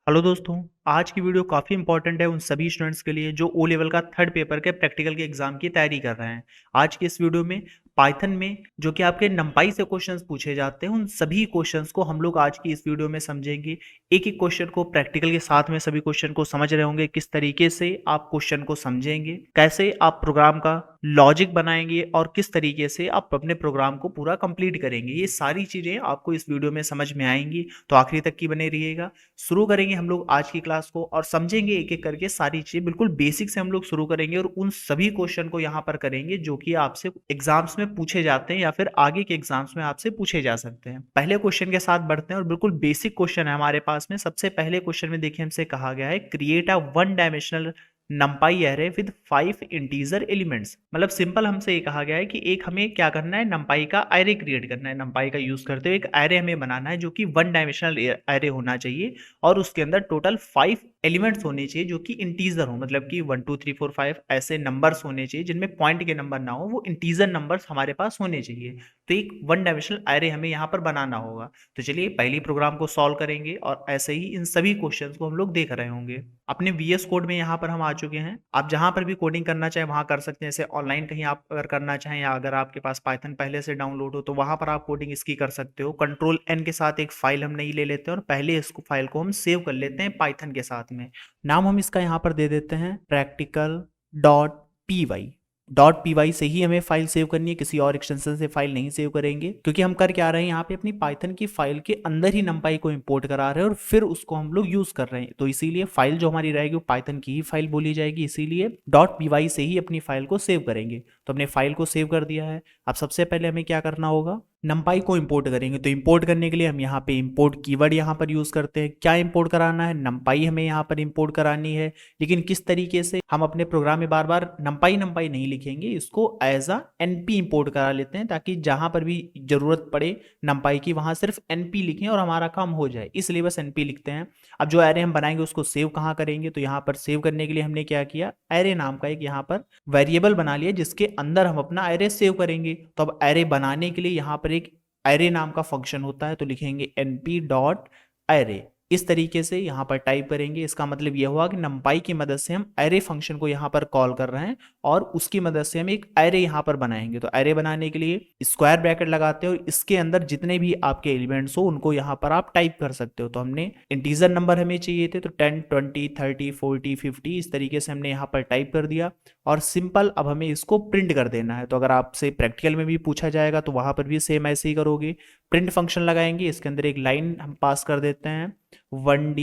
Hello दोस्तों। आज की वीडियो काफ़ी इंपॉर्टेंट है उन सभी स्टूडेंट्स के लिए जो ओ लेवल का थर्ड पेपर के प्रैक्टिकल के एग्जाम की तैयारी कर रहे हैं। आज की इस वीडियो में पाइथन में जो कि आपके नंपाई से क्वेश्चंस पूछे जाते हैं उन सभी क्वेश्चंस को हम लोग आज की इस वीडियो में समझेंगे। एक एक क्वेश्चन को प्रैक्टिकल के साथ में सभी क्वेश्चन को समझ रहे होंगे, किस तरीके से आप क्वेश्चन को समझेंगे, कैसे आप प्रोग्राम का लॉजिक बनाएंगे और किस तरीके से आप अपने प्रोग्राम को पूरा कंप्लीट करेंगे। ये सारी चीज़ें आपको इस वीडियो में समझ में आएंगी, तो आखिरी तक की बने रहिएगा। शुरू करेंगे हम लोग आज की क्लास को और समझेंगे एक एक करके सारी चीजें। बिल्कुल बेसिक से हम लोग शुरू करेंगे और उन सभी क्वेश्चन को यहाँ पर करेंगे जो कि आपसे एग्जाम्स में पूछे जाते हैं या फिर आगे के एग्जाम्स में आपसे पूछे जा सकते हैं। पहले क्वेश्चन के साथ बढ़ते हैं और बिल्कुल बेसिक क्वेश्चन है हमारे पास में। सबसे पहले क्वेश्चन में देखिए हमसे कहा गया है create a one dimensional नंपाई array with 5 integer elements. मतलब सिंपल हमसे ये कहा गया है कि एक हमें क्या करना है, नंपाई का एरे क्रिएट करना है। नंपाई का यूज करते हुए एक एरे हमें बनाना है जो कि वन डायमेंशनल एरे होना चाहिए और उसके अंदर टोटल 5 एलिमेंट्स होने चाहिए जो कि इंटीजर हो, मतलब कि 1 2 3 4 5 ऐसे नंबर्स होने चाहिए जिनमें पॉइंट के नंबर ना हो, वो इंटीजर नंबर्स हमारे पास होने चाहिए। तो एक वन डायमेंशनल एरे हमें यहाँ पर बनाना होगा। तो चलिए पहली प्रोग्राम को सॉल्व करेंगे और ऐसे ही इन सभी क्वेश्चंस को हम लोग देख रहे होंगे। अपने वीएस कोड में यहाँ पर हम आ चुके हैं। आप जहाँ पर भी कोडिंग करना चाहें वहाँ कर सकते हैं। जैसे ऑनलाइन कहीं आप अगर करना चाहें या अगर आपके पास पाइथन पहले से डाउनलोड हो तो वहाँ पर आप कोडिंग इसकी कर सकते हो। कंट्रोल एन के साथ एक फाइल हम नहीं ले लेते हैं और पहले इसको फाइल को हम सेव कर लेते हैं पाइथन के साथ में। नाम हम इसका यहाँ पर दे देते हैं प्रैक्टिकल डॉट पी वाई। डॉट पी वाई से ही हमें फाइल सेव करनी है, किसी और एक्सटेंशन से फाइल नहीं सेव करेंगे, क्योंकि हम कर क्या रहे हैं यहाँ पे अपनी पाइथन की फाइल के अंदर ही नंपाई को इंपोर्ट करा रहे हैं और फिर उसको हम लोग यूज कर रहे हैं। तो इसीलिए फाइल जो हमारी रहेगी वो पाइथन की ही फाइल बोली जाएगी, इसीलिए डॉट पी वाई से ही अपनी फाइल को सेव करेंगे। तो हमने फाइल को सेव कर दिया है। अब सबसे पहले हमें क्या करना होगा, नंपाई को इंपोर्ट करेंगे। तो इंपोर्ट करने के लिए हम यहाँ पे इंपोर्ट कीवर्ड यहाँ पर यूज करते हैं। क्या इंपोर्ट कराना है, नंपाई हमें यहाँ पर इंपोर्ट करानी है। लेकिन किस तरीके से, हम अपने प्रोग्राम में बार बार नंपाई नंपाई नहीं लिखेंगे, इसको एज अ एनपी इंपोर्ट करा लेते हैं ताकि जहां पर भी जरूरत पड़े नंपाई की वहां सिर्फ एनपी लिखें और हमारा काम हो जाए, इसलिए बस एनपी लिखते हैं। अब जो एरे हम बनाएंगे उसको सेव कहाँ करेंगे, तो यहाँ पर सेव करने के लिए हमने क्या किया, एरे नाम का एक यहाँ पर वेरिएबल बना लिया जिसके अंदर हम अपना एरे सेव करेंगे। तो अब एरे बनाने के लिए यहाँ पर एक एरे नाम का फंक्शन होता है, तो लिखेंगे np डॉट एरे। इस तरीके से यहाँ पर टाइप करेंगे। इसका मतलब यह हुआ कि नंपाई की मदद से हम एरे फंक्शन को यहाँ पर कॉल कर रहे हैं और उसकी मदद से हम एक एरे यहाँ पर बनाएंगे। तो एरे बनाने के लिए स्क्वायर ब्रैकेट लगाते हो और इसके अंदर जितने भी आपके एलिमेंट्स हो उनको यहाँ पर आप टाइप कर सकते हो। तो हमने इंटीजर नंबर हमें चाहिए थे, तो 10 20 30 40 50 इस तरीके से हमने यहाँ पर टाइप कर दिया और सिंपल अब हमें इसको प्रिंट कर देना है। तो अगर आपसे प्रैक्टिकल में भी पूछा जाएगा तो वहां पर भी सेम ऐसे ही करोगे, प्रिंट फंक्शन लगाएंगे, इसके अंदर एक लाइन हम पास कर देते हैं 1D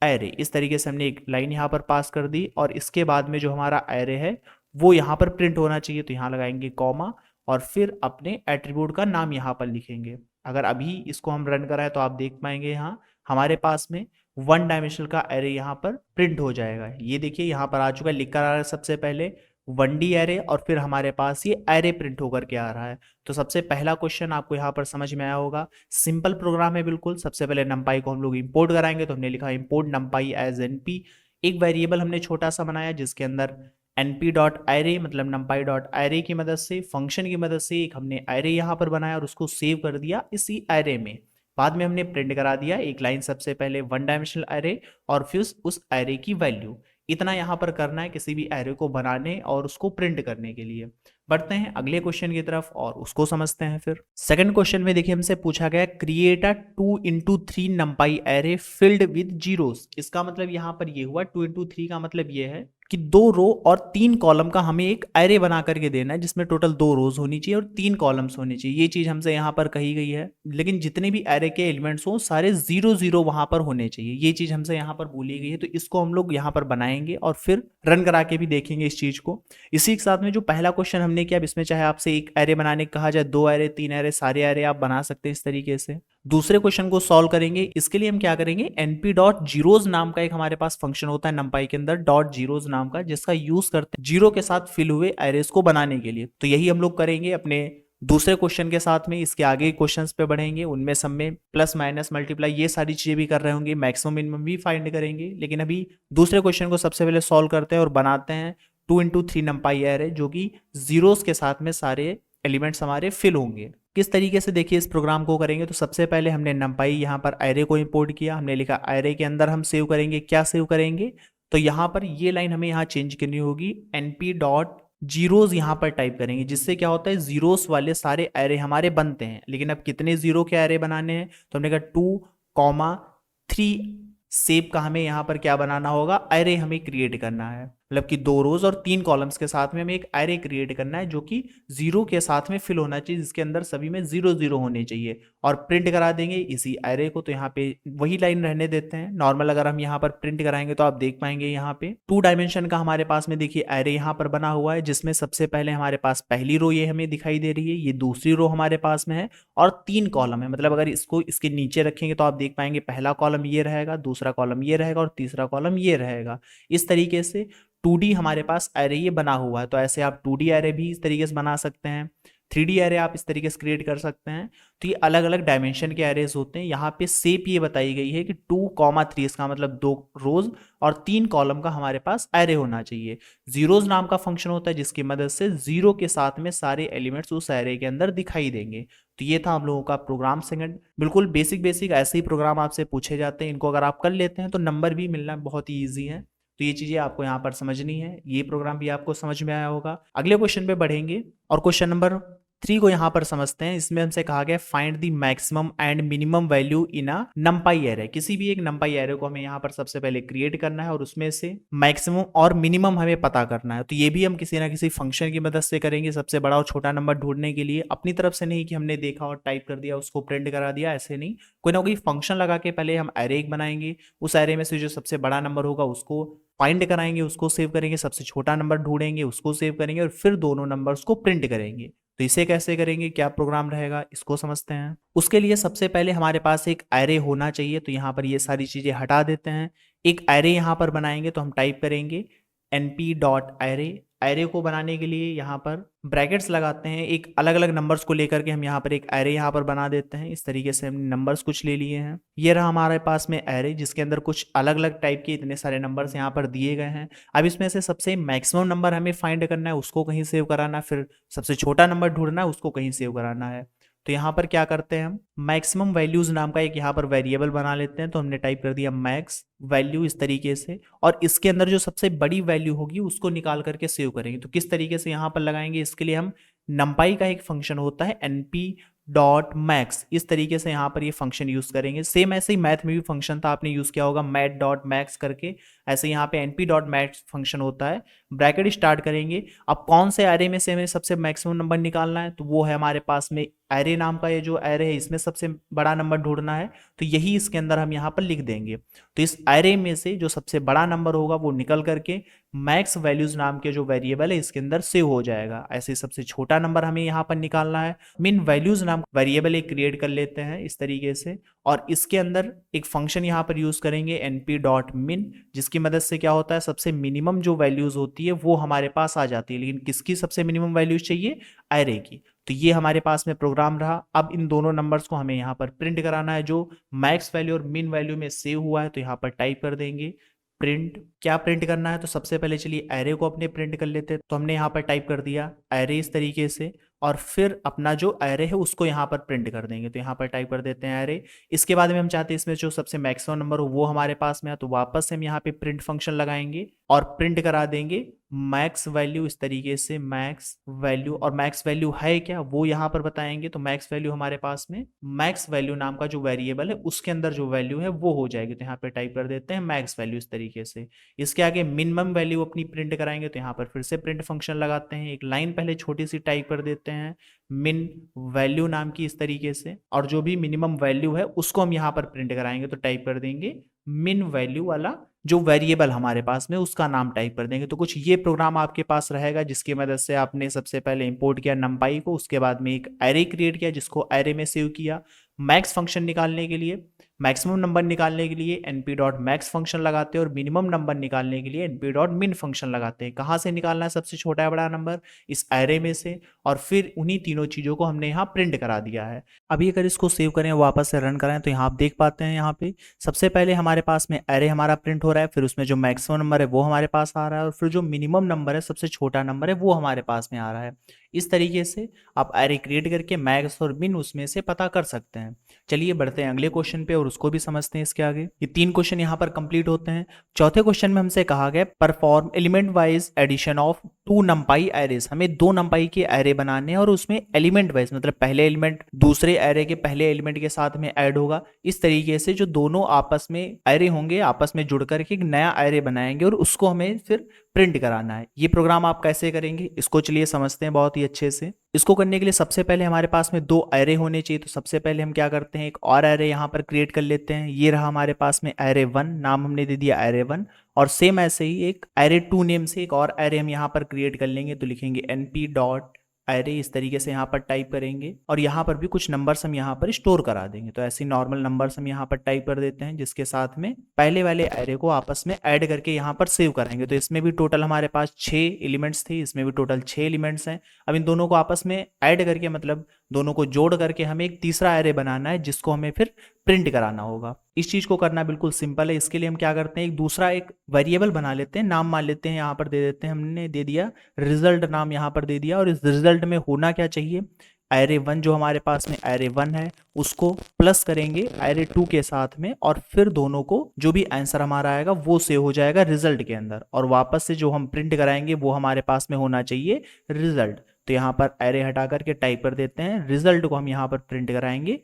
एरे। इस तरीके से हमने एक लाइन यहाँ पर पास कर दी और इसके बाद में जो हमारा एरे है वो यहाँ पर प्रिंट होना चाहिए, तो यहाँ लगाएंगे कॉमा और फिर अपने एट्रीब्यूट का नाम यहाँ पर लिखेंगे। अगर अभी इसको हम रन कराएं तो आप देख पाएंगे यहाँ हमारे पास में वन डायमेंशनल का एरे यहाँ पर प्रिंट हो जाएगा। ये देखिए यहाँ पर आ चुका है, लिख कर आ रहा है सबसे पहले 1D एरे और फिर हमारे पास ये एरे प्रिंट होकर के आ रहा है। तो सबसे पहला क्वेश्चन आपको यहाँ पर समझ में आया होगा, सिंपल प्रोग्राम है बिल्कुल। सबसे पहले नंपाई को हम लोग इंपोर्ट कराएंगे, तो हमने लिखा इंपोर्ट नंपाई एज एनपी। एक वेरिएबल हमने छोटा सा बनाया जिसके अंदर np डॉट एरे मतलब नंपाई डॉट एरे की मदद से, फंक्शन की मदद से एक हमने एरे यहाँ पर बनाया और उसको सेव कर दिया इसी एरे में। बाद में हमने प्रिंट करा दिया एक लाइन, सबसे पहले वन डायमेंशनल एरे और फिर उस एरे की वैल्यू। इतना यहाँ पर करना है किसी भी एरे को बनाने और उसको प्रिंट करने के लिए। बढ़ते हैं अगले क्वेश्चन की तरफ और उसको समझते हैं। फिर सेकंड क्वेश्चन में देखिए हमसे पूछा गया create a 2 into 3 नंपाई array filled with zeros. इसका मतलब यहाँ पर ये हुआ 2 into 3 का मतलब ये है कि 2 रो और 3 कॉलम का हमें एक एरे बना करके देना है जिसमें टोटल 2 रोज होनी चाहिए और 3 कॉलम्स होने चाहिए। ये चीज हमसे यहाँ पर कही गई है, लेकिन जितने भी एरे के एलिमेंट्स हो सारे 0 0 वहां पर होने चाहिए, ये चीज हमसे यहाँ पर बोली गई है। तो इसको हम लोग यहाँ पर बनाएंगे और फिर रन करा के भी देखेंगे इस चीज को। इसी के साथ में जो पहला क्वेश्चन हमने किया, इसमें चाहे आपसे एक एरे बनाने कहा जाए, 2 एरे 3 एरे, सारे एरे आप बना सकते हैं इस तरीके से। दूसरे क्वेश्चन को सॉल्व करेंगे, इसके लिए हम क्या करेंगे, np डॉट जीरोज नाम का एक हमारे पास फंक्शन होता है नंपाई के अंदर, डॉट जीरोज नाम का, जिसका यूज करते हैं जीरो के साथ फिल हुए एरेस को बनाने के लिए। तो यही हम लोग करेंगे अपने दूसरे क्वेश्चन के साथ में। इसके आगे क्वेश्चंस पे बढ़ेंगे, उनमें सब में प्लस माइनस मल्टीप्लाई ये सारी चीजें भी कर रहे होंगे, मैक्सिमम मिनिमम भी फाइंड करेंगे। लेकिन अभी दूसरे क्वेश्चन को सबसे पहले सॉल्व करते हैं और बनाते हैं 2 into 3 नंपाई एरे जो कि जीरोस के साथ में सारे एलिमेंट्स हमारे फिल होंगे। किस तरीके से देखिए इस प्रोग्राम को करेंगे, तो सबसे पहले हमने नंपाई यहाँ पर एरे को इंपोर्ट किया, हमने लिखा एरे के अंदर हम सेव करेंगे, क्या सेव करेंगे, तो यहाँ पर ये लाइन हमें यहाँ चेंज करनी होगी, np डॉट जीरोज यहाँ पर टाइप करेंगे, जिससे क्या होता है जीरोस वाले सारे एरे हमारे बनते हैं। लेकिन अब कितने जीरो के एरे बनाने हैं, तो हमने कहा 2,3 शेप का हमें यहाँ पर क्या बनाना होगा, एरे हमें क्रिएट करना है। मतलब कि 2 रोज और 3 कॉलम्स के साथ में हमें एक एरे क्रिएट करना है जो कि 0 के साथ में फिल होना चाहिए, जिसके अंदर सभी में 0 0 होने चाहिए, और प्रिंट करा देंगे इसी एरे को। तो यहाँ पे वही लाइन रहने देते हैं नॉर्मल। अगर हम यहाँ पर प्रिंट कराएंगे तो आप देख पाएंगे यहाँ पे 2 डायमेंशन का हमारे पास में देखिए एरे यहाँ पर बना हुआ है, जिसमें सबसे पहले हमारे पास पहली रो ये हमें दिखाई दे रही है, ये दूसरी रो हमारे पास में है, और 3 कॉलम है। मतलब अगर इसको इसके नीचे रखेंगे तो आप देख पाएंगे पहला कॉलम ये रहेगा, दूसरा कॉलम ये रहेगा और तीसरा कॉलम ये रहेगा। इस तरीके से 2D हमारे पास एरे ये बना हुआ है। तो ऐसे आप 2D एरे भी इस तरीके से बना सकते हैं, 3D एरे आप इस तरीके से क्रिएट कर सकते हैं। तो ये अलग अलग डायमेंशन के एरेज होते हैं। यहाँ पे शेप ये बताई गई है कि 2,3, इसका मतलब 2 रोज और 3 कॉलम का हमारे पास एरे होना चाहिए। जीरोज नाम का फंक्शन होता है जिसकी मदद से 0 के साथ में सारे एलिमेंट्स उस एरे के अंदर दिखाई देंगे। तो ये था हम लोगों का प्रोग्राम सेगमेंट। बिल्कुल बेसिक ऐसे ही प्रोग्राम आपसे पूछे जाते हैं, इनको अगर आप कर लेते हैं तो नंबर भी मिलना बहुत ही ईजी है। तो ये चीजें आपको यहाँ पर समझनी है। ये प्रोग्राम भी आपको समझ में आया होगा। अगले क्वेश्चन पे बढ़ेंगे और क्वेश्चन नंबर 3 को यहाँ पर समझते हैं। इसमें हमसे कहा गया find the maximum and minimum value in a NumPy array. किसी भी एक नंपाई एरे को हमें यहाँ पर सबसे पहले क्रिएट करना है और उसमें से मैक्सिमम और मिनिमम हमें पता करना है। तो ये भी हम किसी ना किसी फंक्शन की मदद से करेंगे, सबसे बड़ा और छोटा नंबर ढूंढने के लिए। अपनी तरफ से नहीं कि हमने देखा और टाइप कर दिया उसको प्रिंट करा दिया, ऐसे नहीं। कोई ना कोई फंक्शन लगा के पहले हम एरे एक बनाएंगे, उस एरे में से जो सबसे बड़ा नंबर होगा उसको फाइंड कराएंगे, उसको सेव करेंगे, सबसे छोटा नंबर ढूंढेंगे, उसको सेव करेंगे और फिर दोनों नंबर्स को प्रिंट करेंगे। तो इसे कैसे करेंगे, क्या प्रोग्राम रहेगा, इसको समझते हैं। उसके लिए सबसे पहले हमारे पास एक एरे होना चाहिए। तो यहाँ पर ये सारी चीजें हटा देते हैं। एक एरे यहाँ पर बनाएंगे तो हम टाइप करेंगे np डॉट एरे। एरे को बनाने के लिए यहाँ पर ब्रैकेट्स लगाते हैं, एक अलग अलग नंबर्स को लेकर के हम यहाँ पर एक एरे यहाँ पर बना देते हैं। इस तरीके से हमने नंबर्स कुछ ले लिए हैं। ये रहा हमारे पास में एरे, जिसके अंदर कुछ अलग अलग टाइप के इतने सारे नंबर्स यहाँ पर दिए गए हैं। अब इसमें से सबसे मैक्सिमम नंबर हमें फाइंड करना है, उसको कहीं सेव कराना है, फिर सबसे छोटा नंबर ढूंढना है, उसको कहीं सेव कराना है। तो यहाँ पर क्या करते हैं, हम मैक्सिमम वैल्यूज नाम का एक यहाँ पर वेरिएबल बना लेते हैं। तो हमने टाइप कर दिया मैक्स वैल्यू इस तरीके से, और इसके अंदर जो सबसे बड़ी वैल्यू होगी उसको निकाल करके सेव करेंगे। तो किस तरीके से यहाँ पर लगाएंगे, इसके लिए हम नंपाई का एक फंक्शन होता है np डॉट मैक्स, इस तरीके से यहाँ पर ये फंक्शन यूज करेंगे। सेम ऐसे ही मैथ में भी फंक्शन था, आपने यूज किया होगा मैथ डॉट मैक्स करके, ऐसे यहाँ पे np डॉट मैक्स फंक्शन होता है। ब्रैकेट स्टार्ट करेंगे। अब कौन से एरे में से हमें सबसे मैक्सिमम नंबर निकालना है, तो वो है हमारे पास में एरे नाम का ये जो एरे है, इसमें सबसे बड़ा नंबर ढूंढना है। तो यही इसके अंदर हम यहाँ पर लिख देंगे। तो इस एरे में से जो सबसे बड़ा नंबर होगा वो निकल करके मैक्स वैल्यूज नाम के जो वेरिएबल है इसके अंदर सेव हो जाएगा। ऐसे सबसे छोटा नंबर हमें यहाँ पर निकालना है। मिन वैल्यूज नाम वेरिएबल एक क्रिएट कर लेते हैं इस तरीके से, और इसके अंदर एक फंक्शन यहाँ पर यूज करेंगे np डॉट मिन, जिसकी मदद से क्या होता है, सबसे मिनिमम जो वैल्यूज होती है वो हमारे पास आ जाती है। लेकिन किसकी सबसे मिनिमम वैल्यूज चाहिए, एरे की। तो ये हमारे पास में प्रोग्राम रहा। अब इन दोनों नंबर्स को हमें यहाँ पर प्रिंट कराना है जो मैक्स वैल्यू और मिन वैल्यू में सेव हुआ है। तो यहाँ पर टाइप कर देंगे प्रिंट। क्या प्रिंट करना है, तो सबसे पहले चलिए एरे को अपने प्रिंट कर लेते हैं। तो हमने यहाँ पर टाइप कर दिया एरे इस तरीके से, और फिर अपना जो एरे है उसको यहाँ पर प्रिंट कर देंगे। तो यहाँ पर टाइप कर देते हैं एरे। इसके बाद में हम चाहते हैं इसमें जो सबसे मैक्सिमम नंबर हो वो हमारे पास में है, तो वापस से हम यहाँ पे प्रिंट फंक्शन लगाएंगे और प्रिंट करा देंगे मैक्स वैल्यू इस तरीके से, मैक्स वैल्यू। और मैक्स वैल्यू है क्या वो यहाँ पर बताएंगे। तो मैक्स वैल्यू हमारे पास में मैक्स वैल्यू नाम का जो वेरिएबल है उसके अंदर जो वैल्यू है वो हो जाएगी। तो यहाँ पे टाइप कर देते हैं मैक्स वैल्यू इस तरीके से। इसके आगे मिनिमम वैल्यू अपनी प्रिंट कराएंगे। तो यहाँ पर फिर से प्रिंट फंक्शन लगाते हैं, एक लाइन पहले छोटी सी टाइप कर देते हैं मिन वैल्यू नाम की इस तरीके से, और जो भी मिनिमम वैल्यू है उसको हम यहाँ पर प्रिंट कराएंगे। तो टाइप कर देंगे मिन वैल्यू वाला जो वेरिएबल हमारे पास में उसका नाम टाइप कर देंगे। तो कुछ ये प्रोग्राम आपके पास रहेगा जिसकी मदद से आपने सबसे पहले इंपोर्ट किया नंपाई को, उसके बाद में एक एरे क्रिएट किया जिसको एरे में सेव किया। मैक्स फंक्शन निकालने के लिए, मैक्सिमम नंबर निकालने के लिए np डॉट मैक्स फंक्शन लगाते हैं, और मिनिमम नंबर निकालने के लिए np डॉट मिन फंक्शन लगाते हैं। कहाँ से निकालना है सबसे छोटा या बड़ा नंबर, इस एरे में से। और फिर उन्हीं तीनों चीज़ों को हमने यहाँ प्रिंट करा दिया है। अभी अगर इसको सेव करें वापस से रन करें तो यहाँ आप देख पाते हैं, यहाँ पे सबसे पहले हमारे पास में एरे हमारा प्रिंट हो रहा है, फिर उसमें जो मैक्सिमम नंबर है वो हमारे पास आ रहा है, और फिर जो मिनिमम नंबर है सबसे छोटा नंबर है वो हमारे पास में आ रहा है। इस तरीके से आप एरे क्रिएट करके मैक्स और मिन उसमें से पता कर सकते हैं। चलिए बढ़ते हैं अगले क्वेश्चन पे और उसको भी समझते हैं इसके आगे। ये 3 क्वेश्चन यहाँ पर कंप्लीट होते हैं। चौथे क्वेश्चन में हमसे कहा गया perform element wise addition of 2 NumPy arrays. हमें 2 नंपाई के एरे बनाने हैं और उसमें एलिमेंट वाइज मतलब पहले एलिमेंट दूसरे एरे के पहले एलिमेंट के साथ में ऐड होगा। इस तरीके से जो दोनों आपस में एरे होंगे आपस में जुड़ करके एक नया एरे बनाएंगे और उसको हमें फिर प्रिंट कराना है। ये प्रोग्राम आप कैसे करेंगे इसको चलिए समझते हैं बहुत ही अच्छे से। इसको करने के लिए सबसे पहले हमारे पास में 2 एरे होने चाहिए। तो सबसे पहले हम क्या करते हैं, एक और एरे यहाँ पर क्रिएट कर लेते हैं। ये रहा हमारे पास में एरे 1, नाम हमने दे दिया एरे 1। और सेम ऐसे ही एक एरे 2 नेम से एक और एरे हम यहाँ पर क्रिएट कर लेंगे। तो लिखेंगे np डॉट एरे, इस तरीके से यहाँ पर टाइप करेंगे और यहाँ पर भी कुछ नंबर्स हम यहाँ पर स्टोर करा देंगे। तो ऐसे नॉर्मल नंबर्स हम यहाँ पर टाइप कर देते हैं जिसके साथ में पहले वाले एरे को आपस में ऐड करके यहाँ पर सेव करेंगे। तो इसमें भी टोटल हमारे पास 6 एलिमेंट्स थे, इसमें भी टोटल 6 एलिमेंट्स हैं। अब इन दोनों को आपस में ऐड करके मतलब दोनों को जोड़ करके हमें एक तीसरा एरे बनाना है जिसको हमें फिर प्रिंट कराना होगा। इस चीज को करना बिल्कुल सिंपल है। इसके लिए हम क्या करते हैं, एक दूसरा एक वेरिएबल बना लेते हैं, नाम मान लेते हैं, यहाँ पर दे देते हैं, हमने दे दिया रिजल्ट नाम यहाँ पर दे दिया। और इस रिजल्ट में होना क्या चाहिए, एरे 1 जो हमारे पास में एरे 1 है उसको प्लस करेंगे एरे 2 के साथ में और फिर दोनों को जो भी आंसर हमारा आएगा वो सेव हो जाएगा रिजल्ट के अंदर और वापस से जो हम प्रिंट कराएंगे वो हमारे पास में होना चाहिए रिजल्ट। तो यहाँ पर एरे हटा करके टाइप कर देते हैं, रिजल्ट को हम यहाँ पर प्रिंट कराएंगे,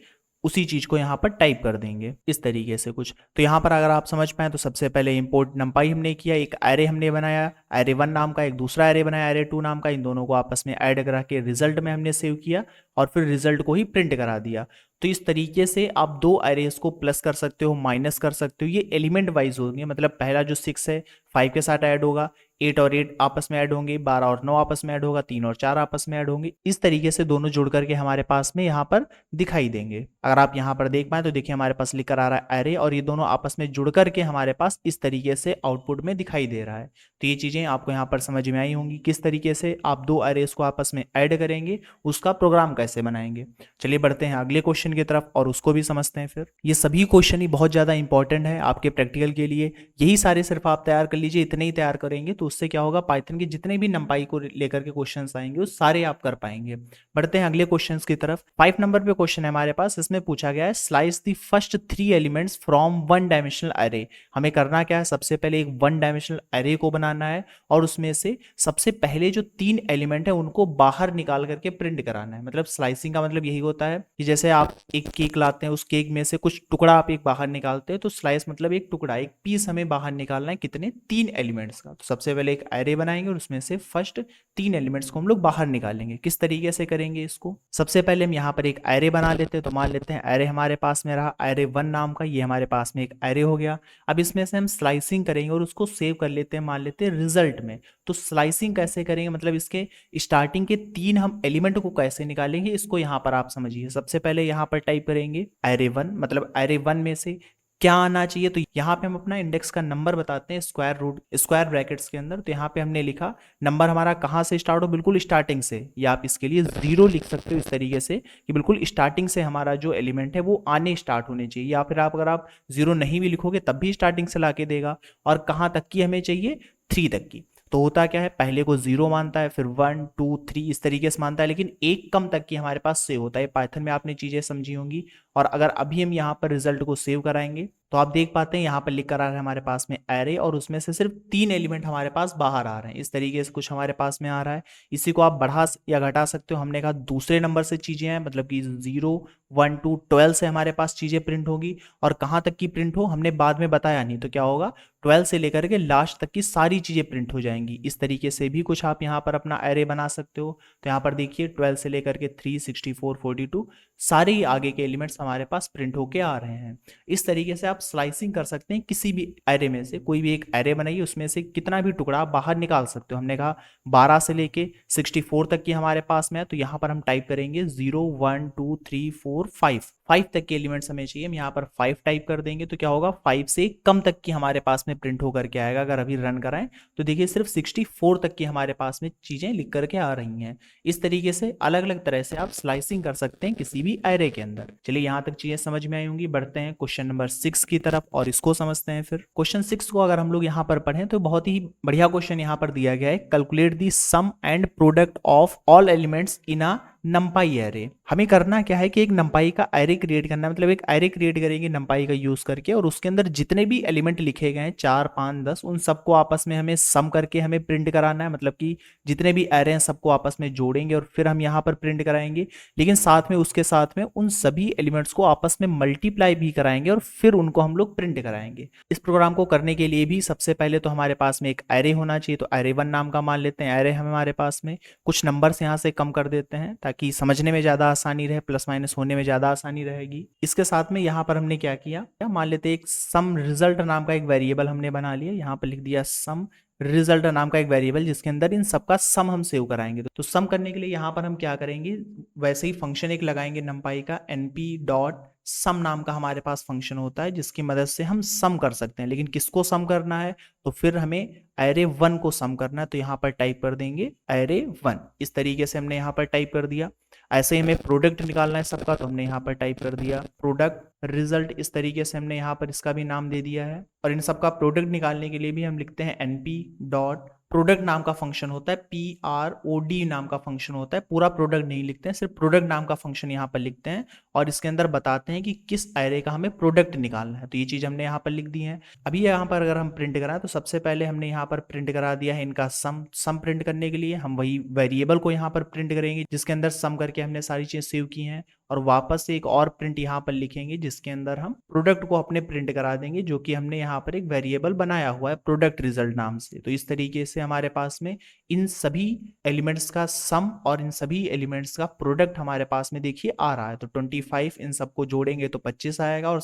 उसी चीज को यहाँ पर टाइप कर देंगे इस तरीके से कुछ। तो यहाँ पर अगर आप समझ पाए तो सबसे पहले इंपोर्ट नंपाई हमने किया, एक एरे हमने बनाया एरे 1 नाम का, एक दूसरा एरे बनाया एरे 2 नाम का, इन दोनों को आपस में ऐड करा के रिजल्ट में हमने सेव किया और फिर रिजल्ट को ही प्रिंट करा दिया। तो इस तरीके से आप 2 एरेज को प्लस कर सकते हो, माइनस कर सकते हो। ये एलिमेंट वाइज होंगे, मतलब पहला जो 6 है 5 के साथ ऐड होगा, 8 और 8 आपस में ऐड होंगे, 12 और 9 आपस में ऐड होगा, 3 और 4 आपस में ऐड होंगे। इस तरीके से दोनों जुड़ करके हमारे पास में यहाँ पर दिखाई देंगे। अगर आप यहाँ पर देख पाए तो देखिए हमारे पास लिख कर आ रहा है एरे और ये दोनों आपस में जुड़ करके हमारे पास इस तरीके से आउटपुट में दिखाई दे रहा है। तो ये चीजें आपको यहाँ पर समझ में आई होंगी किस तरीके से आप 2 एरेज को आपस में ऐड करेंगे, उसका प्रोग्राम कैसे बनाएंगे। चलिए बढ़ते हैं अगले क्वेश्चन की तरफ और उसको भी समझते हैं फिर। ये सभी क्वेश्चन ही बहुत ज्यादा इंपॉर्टेंट है आपके प्रैक्टिकल के लिए, यही सारे सिर्फ आप तैयार कर लीजिए। इतने ही तैयार करेंगे तो उससे क्या होगा, पाइथन के जितने भी नंपाई को लेकर के क्वेश्चंस आएंगे वो सारे आप कर पाएंगे। बढ़ते हैं अगले क्वेश्चंस की तरफ। 5 नंबर पे क्वेश्चन है हमारे पास, इसमें पूछा गया है slice the first 3 elements from 1 dimensional array. हमें करना क्या है, सबसे पहले एक 1 डायमेंशनल एरे को बनाना है और उसमें से सबसे पहले जो 3 एलिमेंट है उनको बाहर निकाल करके प्रिंट कराना है। मतलब स्लाइसिंग का मतलब यही होता है कि जैसे आप एक केक लाते हैं, उस केक में से कुछ टुकड़ा आप एक बाहर निकालते हैं, तो स्लाइस मतलब एक टुकड़ा, एक पीस हमें बाहर निकालना है कितने, 3 एलिमेंट्स का। तो सबसे पहले एक एरे बनाएंगे और उसमें से फर्स्ट 3 एलिमेंट्स को हम लोग बाहर निकालेंगे। किस तरीके से करेंगे इसको, सबसे पहले हम यहाँ पर एक एरे बना लेते हैं। तो मान लेते हैं एरे हमारे पास में रहा एरे 1 नाम का, ये हमारे पास में एक एरे हो गया। अब इसमें से हम स्लाइसिंग करेंगे और उसको सेव कर लेते हैं, मान लेते हैं रिजल्ट में। तो स्लाइसिंग कैसे करेंगे, मतलब इसके स्टार्टिंग के 3 हम एलिमेंट को कैसे निकालेंगे, इसको यहाँ पर आप समझिए। सबसे पहले यहाँ पर टाइप करेंगे एरे 1, मतलब एरे 1 में से क्या आना चाहिए। तो यहाँ पे हम अपना इंडेक्स का नंबर बताते हैं स्क्वायर ब्रैकेट्स के अंदर। तो यहाँ पे हमने लिखा नंबर हमारा कहाँ से स्टार्ट हो, बिल्कुल स्टार्टिंग से, या आप इसके लिए 0 लिख सकते हो इस तरीके से कि बिल्कुल स्टार्टिंग से हमारा जो एलिमेंट है वो आने स्टार्ट होने चाहिए। या फिर अगर आप 0 नहीं भी लिखोगे तब भी स्टार्टिंग से ला के देगा। और कहाँ तक की हमें चाहिए, 3 तक की। तो होता क्या है, पहले को 0 मानता है, फिर 1 2 3 इस तरीके से मानता है, लेकिन एक कम तक की हमारे पास सेव होता है। पाइथन में आपने चीजें समझी होंगी। और अगर अभी हम यहाँ पर रिजल्ट को सेव कराएंगे तो आप देख पाते हैं यहाँ पर लिख कर आ रहा है हमारे पास में एरे और उसमें से सिर्फ 3 एलिमेंट हमारे पास बाहर आ रहे हैं। इस तरीके से कुछ हमारे पास में आ रहा है। इसी को आप बढ़ा या घटा सकते हो। हमने कहा दूसरे नंबर से चीजें हैं, मतलब कि 0 1 2 12 से हमारे पास चीजें प्रिंट होगी। और कहाँ तक की प्रिंट हो हमने बाद में बताया नहीं, तो क्या होगा, 12 से लेकर के लास्ट तक की सारी चीजें प्रिंट हो जाएंगी। इस तरीके से भी कुछ आप यहाँ पर अपना एरे बना सकते हो। तो यहाँ पर देखिए 12 से लेकर के 3 64 42 सारे ही आगे के एलिमेंट्स हमारे पास प्रिंट होके आ रहे हैं। इस तरीके से आप स्लाइसिंग कर सकते हैं। किसी भी एरे में से कोई भी एक एरे बनाइए, उसमें से कितना भी टुकड़ा आप बाहर निकाल सकते हो। हमने कहा 12 से लेके 64 तक की हमारे पास में है। तो यहाँ पर हम टाइप करेंगे 0 1 2 3 4 5 5 तक के एलिमेंट्स हमें चाहिए, हम यहाँ पर 5 टाइप कर देंगे तो क्या होगा 5 से कम तक की हमारे पास में प्रिंट होकर के आएगा। अगर अभी रन कराएं तो देखिए सिर्फ 64 तक की हमारे पास में चीज़ें लिख करके आ रही हैं। इस तरीके से अलग अलग तरह से आप स्लाइसिंग कर सकते हैं किसी भी एरे के अंदर। चलिए यहाँ तक चीज़ें समझ में आई होंगी, बढ़ते हैं क्वेश्चन नंबर 6 की तरफ और इसको समझते हैं। फिर क्वेश्चन 6 को अगर हम लोग यहाँ पर पढ़ें तो बहुत ही बढ़िया क्वेश्चन यहाँ पर दिया गया है, calculate the sum and product of all elements in a NumPy array. हमें करना क्या है कि एक नंपाई का एरे क्रिएट करना है, मतलब एक एरे क्रिएट करेंगे नंपाई का यूज करके और उसके अंदर जितने भी एलिमेंट लिखे गए हैं 4 5 10 उन सबको आपस में हमें सम करके हमें प्रिंट कराना है। मतलब कि जितने भी एरे हैं सबको आपस में जोड़ेंगे और फिर हम यहाँ पर प्रिंट कराएंगे, लेकिन साथ में उसके साथ में उन सभी एलिमेंट्स को आपस में मल्टीप्लाई भी कराएंगे और फिर उनको हम लोग प्रिंट कराएंगे। इस प्रोग्राम को करने के लिए भी सबसे पहले तो हमारे पास में एक एरे होना चाहिए, तो एरे 1 नाम का मान लेते हैं एरे हमारे पास में। कुछ नंबर्स यहाँ से कम कर देते हैं ताकि समझने में ज़्यादा आसानी रहे, प्लस माइनस होने में ज़्यादा आसानी रहेगी। इसके साथ में यहाँ पर हमने क्या किया, मान लेते हैं एक सम रिजल्ट नाम का एक वेरिएबल हमने बना लिया, यहाँ पर लिख दिया सम रिजल्ट नाम का एक वेरिएबल जिसके अंदर इन सबका सम हम सेव कराएंगे। तो सम करने के लिए यहाँ पर हम क्या करेंगे, वैसे ही फंक्शन एक लगाएंगे नंपाई का, np डॉट सम नाम का हमारे पास फंक्शन होता है जिसकी मदद से हम सम कर सकते हैं। लेकिन किसको सम करना है, तो फिर हमें एरे 1 को सम करना है, तो यहाँ पर टाइप कर देंगे एरे 1। इस तरीके से हमने यहाँ पर टाइप कर दिया। ऐसे ही हमें प्रोडक्ट निकालना है सबका, तो हमने यहाँ पर टाइप कर दिया प्रोडक्ट रिजल्ट। इस तरीके से हमने यहाँ पर इसका भी नाम दे दिया है। और इन सबका प्रोडक्ट निकालने के लिए भी हम लिखते हैं np डॉट प्रोडक्ट नाम का फंक्शन होता है, prod नाम का फंक्शन होता है। पूरा प्रोडक्ट नहीं लिखते हैं, सिर्फ प्रोडक्ट नाम का फंक्शन यहाँ पर लिखते हैं और इसके अंदर बताते हैं कि किस एरे का हमें प्रोडक्ट निकालना है। तो ये चीज हमने यहाँ पर लिख दी है। अभी यहाँ पर अगर हम प्रिंट कराएं तो सबसे पहले हमने यहाँ पर प्रिंट करा दिया है इनका सम प्रिंट करने के लिए हम वही वेरिएबल को यहाँ पर प्रिंट करेंगे जिसके अंदर सम करके हमने सारी चीजें सेव की हैं, और वापस से एक और प्रिंट यहाँ पर लिखेंगे जिसके अंदर हम प्रोडक्ट को अपने प्रिंट करा देंगे जो कि हमने यहाँ पर एक वेरिएबल बनाया हुआ है प्रोडक्ट रिजल्ट नाम से। तो इस तरीके से हमारे पास में इन सभी एलिमेंट्स का सम और इन सभी एलिमेंट्स का प्रोडक्ट हमारे पास में देखिए आ रहा है। तो 25 इन सबको जोड़ेंगे तो 25 आएगा और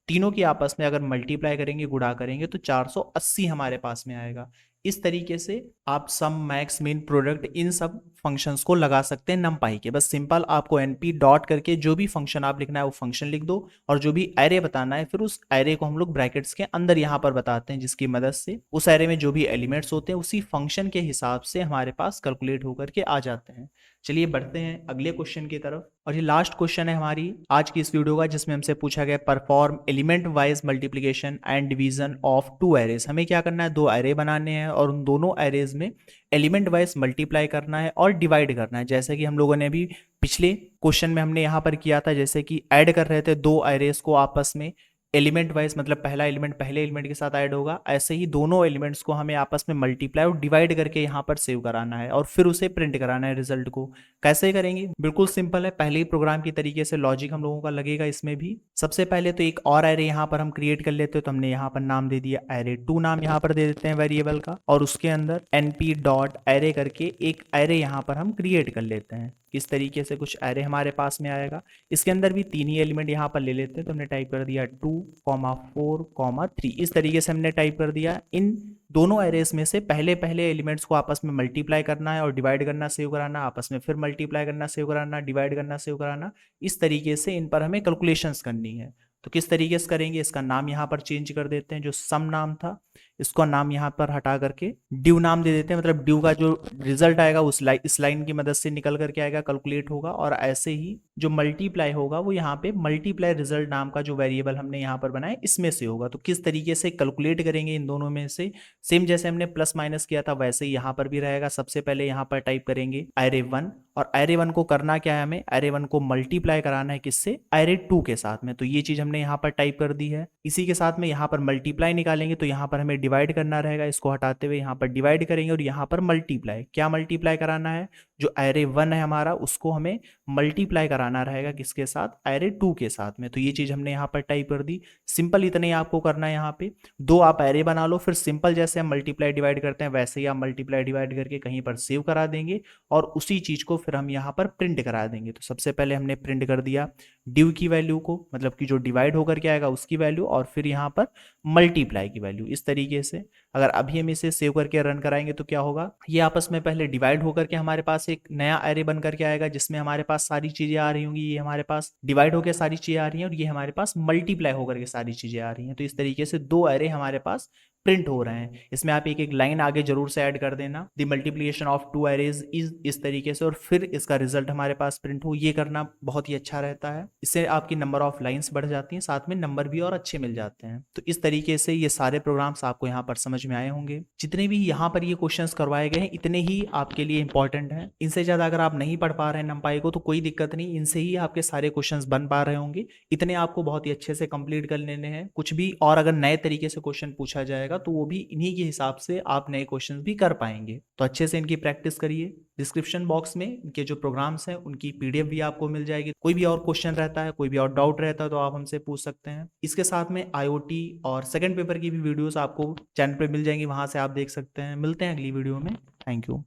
तीनों की आपस में अगर मल्टीप्लाई करेंगे गुणा करेंगे तो 480 हमारे पास में आएगा। इस तरीके से आप सम मैक्स मीन प्रोडक्ट इन सब फंक्शंस को लगा सकते हैं नंपाई के। बस सिंपल आपको np डॉट करके जो भी फंक्शन आप लिखना है वो फंक्शन लिख दो और जो भी एरे बताना है फिर उस एरे को हम लोग ब्रैकेट्स के अंदर यहाँ पर बताते हैं जिसकी मदद से उस एरे में जो भी एलिमेंट्स होते हैं उसी फंक्शन के हिसाब से हमारे पास कैलकुलेट होकर के आ जाते हैं। चलिए बढ़ते हैं अगले क्वेश्चन की तरफ और ये लास्ट क्वेश्चन है हमारी आज की इस वीडियो का जिसमें हमसे पूछा गया perform element wise multiplication and division of 2 arrays. हमें क्या करना है, 2 एरे बनाने हैं और उन दोनों एरेज में एलिमेंट वाइज मल्टीप्लाई करना है और डिवाइड करना है। जैसे कि हम लोगों ने अभी पिछले क्वेश्चन में हमने यहाँ पर किया था, जैसे कि ऐड कर रहे थे 2 एरेज को आपस में एलिमेंट वाइज, मतलब पहला एलिमेंट पहले एलिमेंट के साथ ऐड होगा, ऐसे ही दोनों एलिमेंट्स को हमें आपस में मल्टीप्लाई और डिवाइड करके यहाँ पर सेव कराना है और फिर उसे प्रिंट कराना है रिजल्ट को। कैसे करेंगे, बिल्कुल सिंपल है, पहले ही प्रोग्राम की तरीके से लॉजिक हम लोगों का लगेगा इसमें भी। सबसे पहले तो एक और एरे यहाँ पर हम क्रिएट कर लेते हैं, तो हमने यहाँ पर नाम दे दिया एरे 2 नाम यहाँ पर दे देते हैं वेरिएबल का और उसके अंदर np डॉट एरे करके एक एरे यहाँ पर हम क्रिएट कर लेते हैं। इस तरीके से कुछ एरे हमारे पास में आएगा। इसके अंदर भी 3 ही एलिमेंट यहाँ पर ले लेते हैं, तो हमने टाइप कर दिया 2, 4, 3। इस तरीके से हमने टाइप कर दिया। इन दोनों एरेज में से पहले एलिमेंट्स को आपस में मल्टीप्लाई करना है और डिवाइड करना सेव कराना, आपस में फिर मल्टीप्लाई करना सेव कराना, डिवाइड करना सेव कराना। इस तरीके से इन पर हमें कैलकुलेशंस करनी है। तो किस तरीके से करेंगे, इसका नाम यहाँ पर चेंज कर देते हैं, जो सम नाम था इसका नाम यहाँ पर हटा करके ड्यू नाम दे देते हैं। मतलब ड्यू का जो रिजल्ट आएगा उस इस लाइन की मदद से निकल करके आएगा, कैलकुलेट होगा। और ऐसे ही जो मल्टीप्लाई होगा वो यहाँ पे मल्टीप्लाई रिजल्ट नाम का जो वेरिएबल हमने यहाँ पर बनाया इसमें से होगा। तो किस तरीके से कैलकुलेट करेंगे इन दोनों में से, सेम जैसे हमने प्लस माइनस किया था वैसे ही यहाँ पर भी रहेगा। सबसे पहले यहाँ पर टाइप करेंगे एरे 1 और एरे 1 को करना क्या है, हमें एरे 1 को मल्टीप्लाई कराना है किससे, एरे 2 के साथ में। तो ये चीज हमने यहाँ पर टाइप कर दी है। इसी के साथ में यहाँ पर मल्टीप्लाई निकालेंगे तो यहाँ पर हमें डिवाइड करना रहेगा, इसको हटाते हुए यहाँ पर डिवाइड करेंगे और यहाँ पर मल्टीप्लाई, क्या मल्टीप्लाई कराना है, जो एरे 1 है हमारा उसको हमें मल्टीप्लाई कराना रहेगा किसके साथ, एरे 2 के साथ में। तो ये चीज हमने यहाँ पर टाइप कर दी। सिंपल इतना ही आपको करना है। यहाँ पे 2 आप एरे बना लो, फिर सिंपल जैसे हम मल्टीप्लाई डिवाइड करते हैं वैसे ही आप मल्टीप्लाई डिवाइड करके कहीं पर सेव करा देंगे और उसी चीज को फिर हम यहाँ पर प्रिंट करा देंगे। तो सबसे पहले हमने प्रिंट कर दिया ड्यू की वैल्यू को, मतलब कि जो डिवाइड होकर के आएगा उसकी वैल्यू, और फिर यहाँ पर मल्टीप्लाई की वैल्यू। इस तरीके से अगर अभी हम इसे सेव करके रन कराएंगे तो क्या होगा, ये आपस में पहले डिवाइड होकर के हमारे पास पास एक नया एरे बन करके आएगा जिसमें हमारे पास सारी चीजें आ रही होंगी, ये हमारे पास डिवाइड होकर सारी चीजें आ रही हैं और ये हमारे पास मल्टीप्लाई होकर के सारी चीजें आ रही हैं। तो इस तरीके से 2 एरे हमारे पास प्रिंट हो रहे हैं। इसमें आप एक एक लाइन आगे जरूर से ऐड कर देना, द मल्टीप्लिकेशन ऑफ 2 एरेज इस तरीके से, और फिर इसका रिजल्ट हमारे पास प्रिंट हो, ये करना बहुत ही अच्छा रहता है। इससे आपकी नंबर ऑफ लाइंस बढ़ जाती हैं, साथ में नंबर भी और अच्छे मिल जाते हैं। तो इस तरीके से ये सारे प्रोग्राम्स आपको यहाँ पर समझ में आए होंगे। जितने भी यहाँ पर ये क्वेश्चंस करवाए गए हैं इतने ही आपके लिए इंपॉर्टेंट हैं। इनसे ज़्यादा अगर आप नहीं पढ़ पा रहे हैं NumPy को तो कोई दिक्कत नहीं, इनसे ही आपके सारे क्वेश्चंस बन पा रहे होंगे। इतने आपको बहुत ही अच्छे से कंप्लीट कर लेने हैं। कुछ भी और अगर नए तरीके से क्वेश्चन पूछा जाएगा तो वो भी इन्हीं के हिसाब से आप नए क्वेश्चन भी कर पाएंगे। तो अच्छे से इनकी प्रैक्टिस करिए। डिस्क्रिप्शन बॉक्स में इनके जो प्रोग्राम्स हैं उनकी PDF भी आपको मिल जाएगी। कोई भी और क्वेश्चन रहता है, कोई भी और डाउट रहता है तो आप हमसे पूछ सकते हैं। इसके साथ में IoT और सेकंड पेपर की भी वीडियोस आपको चैनल पे मिल जाएंगी, वहां से आप देख सकते हैं। मिलते हैं अगली वीडियो में। Thank you.